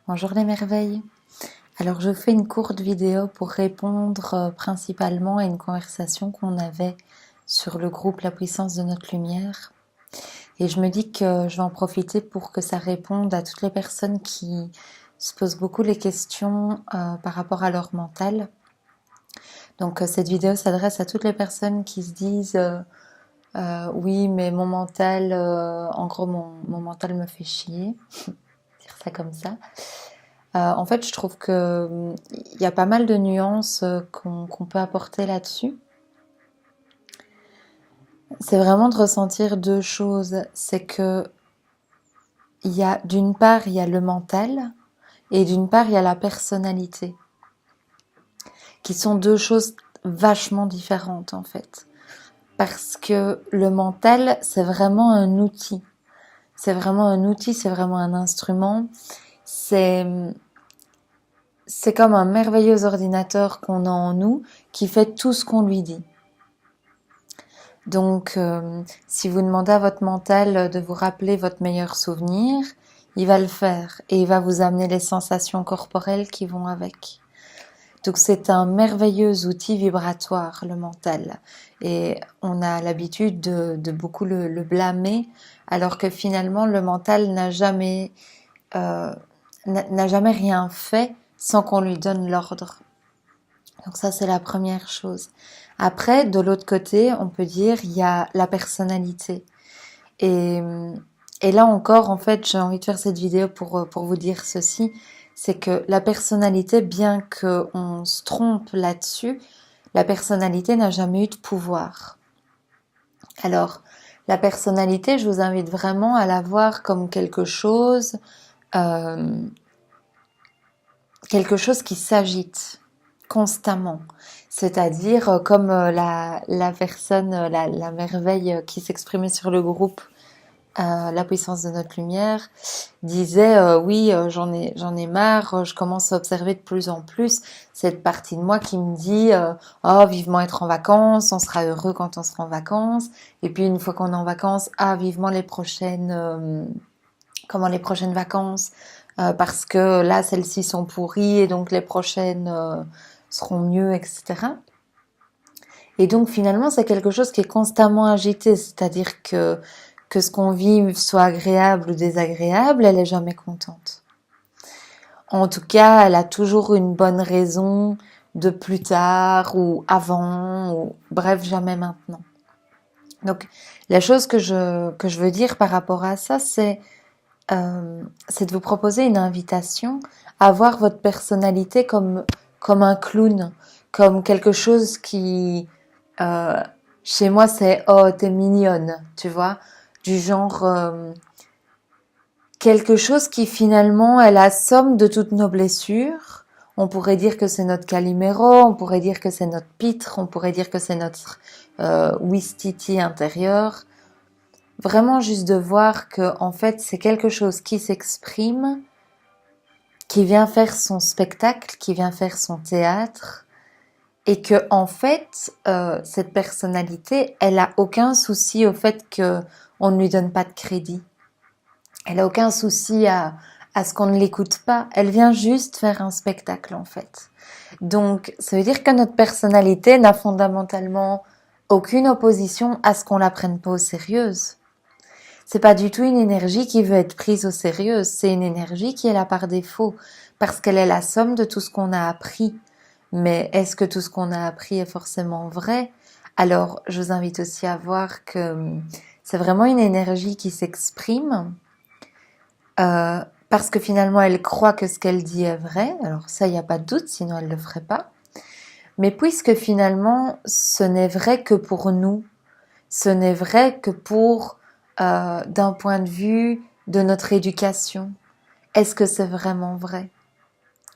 Bonjour les merveilles. Alors je fais une courte vidéo pour répondre principalement à une conversation qu'on avait sur le groupe La puissance de notre lumière. Et je me dis que je vais en profiter pour que ça réponde à toutes les personnes qui se posent beaucoup les questions par rapport à leur mental. Donc cette vidéo s'adresse à toutes les personnes qui se disent oui mais mon mental, en gros mon mental me fait chier, dire ça comme ça. En fait, je trouve que il y a pas mal de nuances qu'on peut apporter là-dessus. C'est vraiment de ressentir deux choses. C'est que d'une part, il y a le mental et d'une part, il y a la personnalité, qui sont deux choses vachement différentes en fait. Parce que le mental, c'est vraiment un outil. C'est vraiment un outil, c'est vraiment un instrument. C'est comme un merveilleux ordinateur qu'on a en nous qui fait tout ce qu'on lui dit. Donc, si vous demandez à votre mental de vous rappeler votre meilleur souvenir, il va le faire et il va vous amener les sensations corporelles qui vont avec. Donc, c'est un merveilleux outil vibratoire, le mental. Et on a l'habitude de beaucoup le blâmer, alors que finalement, le mental n'a jamais rien fait sans qu'on lui donne l'ordre. Donc ça, c'est la première chose. Après, de l'autre côté, on peut dire, il y a la personnalité. Et, et là encore, en fait, j'ai envie de faire cette vidéo pour vous dire ceci, c'est que la personnalité, bien qu'on se trompe là-dessus, la personnalité n'a jamais eu de pouvoir. Alors, la personnalité, je vous invite vraiment à la voir comme euh, quelque chose qui s'agite constamment. C'est-à-dire comme la personne, la merveille qui s'exprimait sur le groupe La puissance de notre lumière disait oui j'en ai marre, je commence à observer de plus en plus cette partie de moi qui me dit oh vivement être en vacances, on sera heureux quand on sera en vacances, et puis une fois qu'on est en vacances, ah vivement les prochaines vacances, parce que là celles-ci sont pourries et donc les prochaines seront mieux, etc. Et donc finalement c'est quelque chose qui est constamment agité, c'est-à-dire que ce qu'on vit soit agréable ou désagréable, elle est jamais contente. En tout cas, elle a toujours une bonne raison de plus tard ou avant, ou bref, jamais maintenant. Donc la chose que je veux dire par rapport à ça, c'est de vous proposer une invitation à voir votre personnalité comme un clown, comme quelque chose qui, euh, chez moi c'est oh t'es mignonne, tu vois, du genre quelque chose qui finalement est la somme de toutes nos blessures. On pourrait dire que c'est notre Calimero, on pourrait dire que c'est notre pitre, on pourrait dire que c'est notre Ouistiti intérieur. Vraiment juste de voir que en fait c'est quelque chose qui s'exprime, qui vient faire son spectacle, qui vient faire son théâtre, et que en fait cette personnalité, elle a aucun souci au fait que on ne lui donne pas de crédit. Elle a aucun souci à ce qu'on ne l'écoute pas. Elle vient juste faire un spectacle en fait. Donc ça veut dire que notre personnalité n'a fondamentalement aucune opposition à ce qu'on la prenne pas au sérieux. C'est pas du tout une énergie qui veut être prise au sérieux, c'est une énergie qui est là par défaut, parce qu'elle est la somme de tout ce qu'on a appris. Mais est-ce que tout ce qu'on a appris est forcément vrai? Alors, je vous invite aussi à voir que c'est vraiment une énergie qui s'exprime, parce que finalement, elle croit que ce qu'elle dit est vrai. Alors ça, il n'y a pas de doute, sinon elle ne le ferait pas. Mais puisque finalement, ce n'est vrai que pour nous, ce n'est vrai que pour d'un point de vue de notre éducation. Est-ce que c'est vraiment vrai?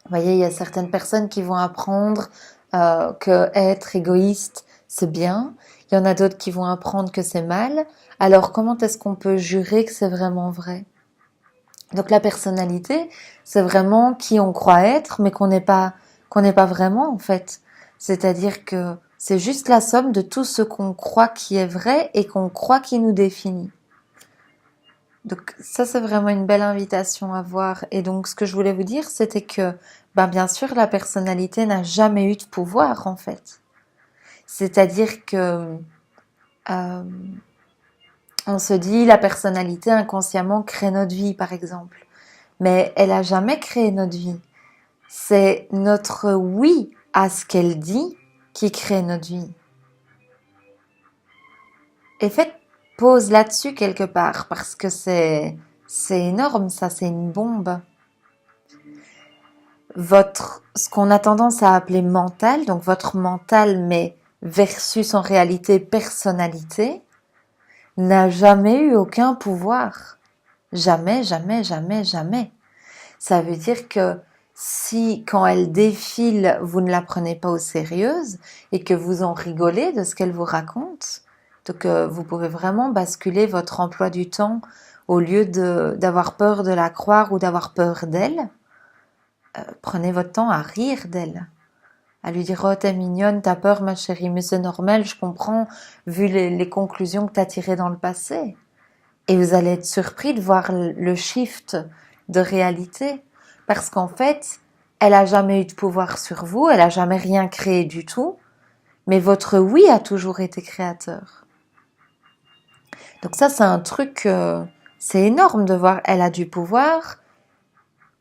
Vous voyez, il y a certaines personnes qui vont apprendre que être égoïste, c'est bien. Il y en a d'autres qui vont apprendre que c'est mal. Alors, comment est-ce qu'on peut jurer que c'est vraiment vrai? Donc, la personnalité, c'est vraiment qui on croit être, mais qu'on n'est pas vraiment, en fait. C'est-à-dire que c'est juste la somme de tout ce qu'on croit qui est vrai et qu'on croit qui nous définit. Donc ça, c'est vraiment une belle invitation à voir. Et donc, ce que je voulais vous dire, c'était que, ben, bien sûr, la personnalité n'a jamais eu de pouvoir, en fait. C'est-à-dire que euh, on se dit la personnalité inconsciemment crée notre vie, par exemple. Mais elle a jamais créé notre vie. C'est notre oui à ce qu'elle dit qui crée notre vie. Et faites pause là-dessus quelque part parce que c'est énorme, ça, c'est une bombe. Ce qu'on a tendance à appeler mental, donc votre mental, mais versus en réalité personnalité, n'a jamais eu aucun pouvoir. Jamais, jamais, jamais, jamais. Ça veut dire que si, quand elle défile, vous ne la prenez pas au sérieux et que vous en rigolez de ce qu'elle vous raconte, donc vous pouvez vraiment basculer votre emploi du temps au lieu d'avoir peur de la croire ou d'avoir peur d'elle. Prenez votre temps à rire d'elle, à lui dire « Oh, t'es mignonne, t'as peur ma chérie, mais c'est normal, je comprends, vu les conclusions que t'as tirées dans le passé. » Et vous allez être surpris de voir le shift de réalité. Parce qu'en fait, elle a jamais eu de pouvoir sur vous, elle a jamais rien créé du tout, mais votre oui a toujours été créateur. Donc ça, c'est un truc, c'est énorme de voir, elle a du pouvoir,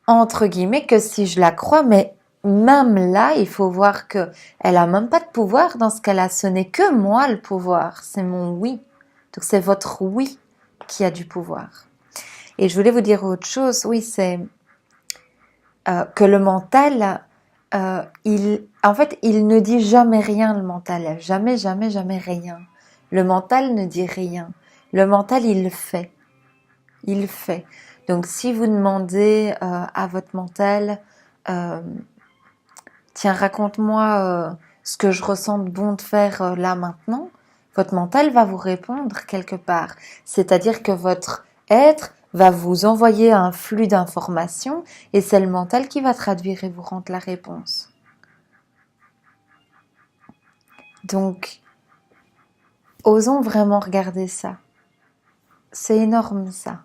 entre guillemets, que si je la crois, mais même là, il faut voir que elle a même pas de pouvoir dans ce cas-là. Ce n'est que moi le pouvoir, c'est mon oui. Donc c'est votre oui qui a du pouvoir. Et je voulais vous dire autre chose, oui, c'est que le mental, en fait, il ne dit jamais rien, le mental. Jamais, jamais, jamais rien. Le mental ne dit rien. Le mental, il fait. Il fait. Donc, si vous demandez à votre mental, tiens, raconte-moi ce que je ressens de bon de faire là maintenant, votre mental va vous répondre quelque part. C'est-à-dire que votre être va vous envoyer un flux d'informations et c'est le mental qui va traduire et vous rendre la réponse. Donc, osons vraiment regarder ça. C'est énorme ça.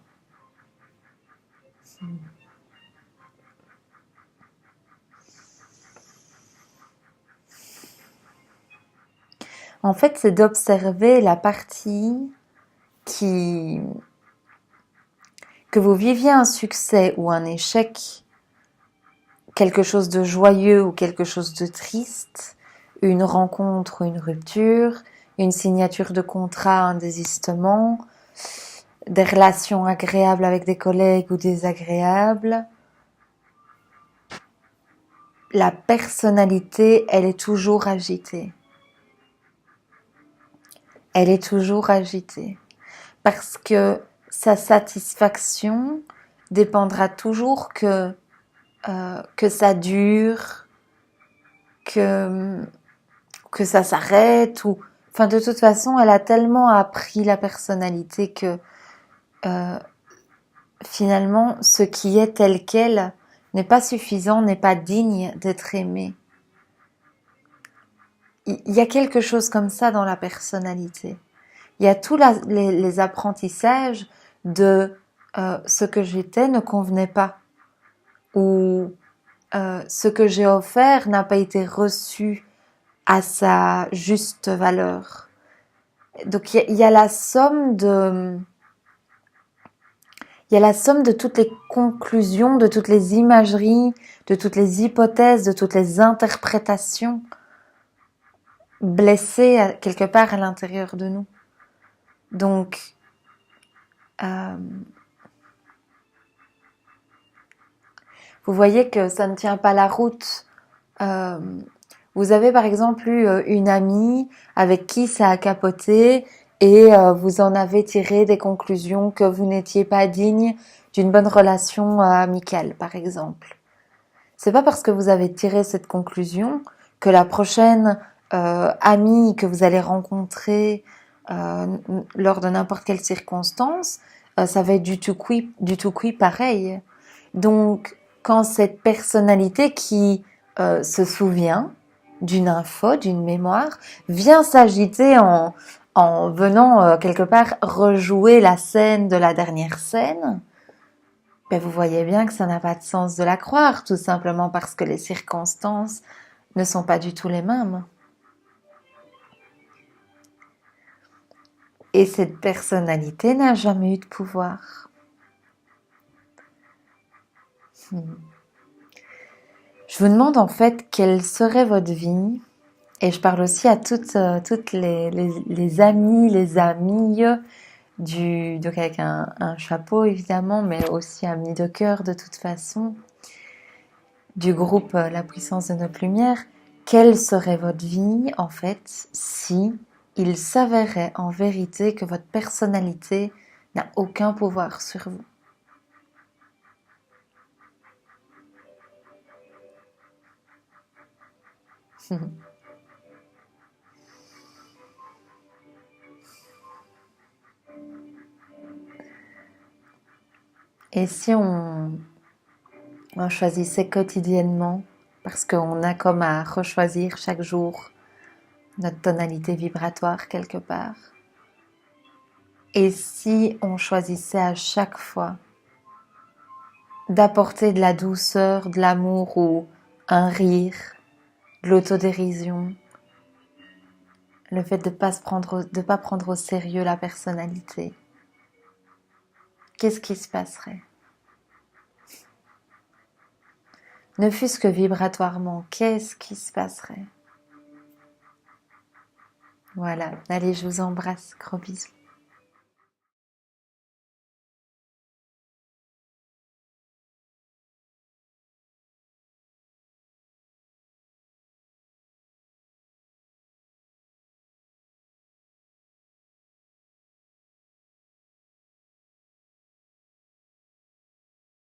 En fait, c'est d'observer la partie que vous viviez un succès ou un échec, quelque chose de joyeux ou quelque chose de triste, une rencontre ou une rupture, une signature de contrat, un désistement, des relations agréables avec des collègues ou désagréables. La personnalité, elle est toujours agitée. Elle est toujours agitée. Parce que sa satisfaction dépendra toujours que ça dure, que ça s'arrête ou enfin de toute façon elle a tellement appris la personnalité que finalement ce qui est tel quel n'est pas suffisant, n'est pas digne d'être aimé. Il y a quelque chose comme ça dans la personnalité. Il y a tous les apprentissages de ce que j'étais ne convenait pas ou ce que j'ai offert n'a pas été reçu à sa juste valeur. Donc il y a la somme de toutes les conclusions, de toutes les imageries, de toutes les hypothèses, de toutes les interprétations blessées quelque part à l'intérieur de nous. Donc vous voyez que ça ne tient pas la route. Vous avez par exemple eu une amie avec qui ça a capoté et vous en avez tiré des conclusions que vous n'étiez pas digne d'une bonne relation amicale, par exemple. C'est pas parce que vous avez tiré cette conclusion que la prochaine amie que vous allez rencontrer lors de n'importe quelle circonstance, ça va être du tout cuit pareil. Donc, quand cette personnalité qui se souvient d'une info, d'une mémoire, vient s'agiter en venant quelque part rejouer la scène de la dernière scène, ben vous voyez bien que ça n'a pas de sens de la croire, tout simplement parce que les circonstances ne sont pas du tout les mêmes. Et cette personnalité n'a jamais eu de pouvoir. Je vous demande en fait quelle serait votre vie, et je parle aussi à toutes les amies, les amies donc avec un chapeau évidemment, mais aussi amis de cœur de toute façon, du groupe La Puissance de notre Lumière. Quelle serait votre vie en fait si il s'avérait en vérité que votre personnalité n'a aucun pouvoir sur vous? Et si on choisissait quotidiennement, parce qu'on a comme à rechoisir chaque jour notre tonalité vibratoire quelque part, et si on choisissait à chaque fois d'apporter de la douceur, de l'amour ou un rire, de l'autodérision, le fait de pas prendre au sérieux la personnalité, qu'est-ce qui se passerait? Ne fût-ce que vibratoirement, qu'est-ce qui se passerait? Voilà, allez, je vous embrasse, gros bisous.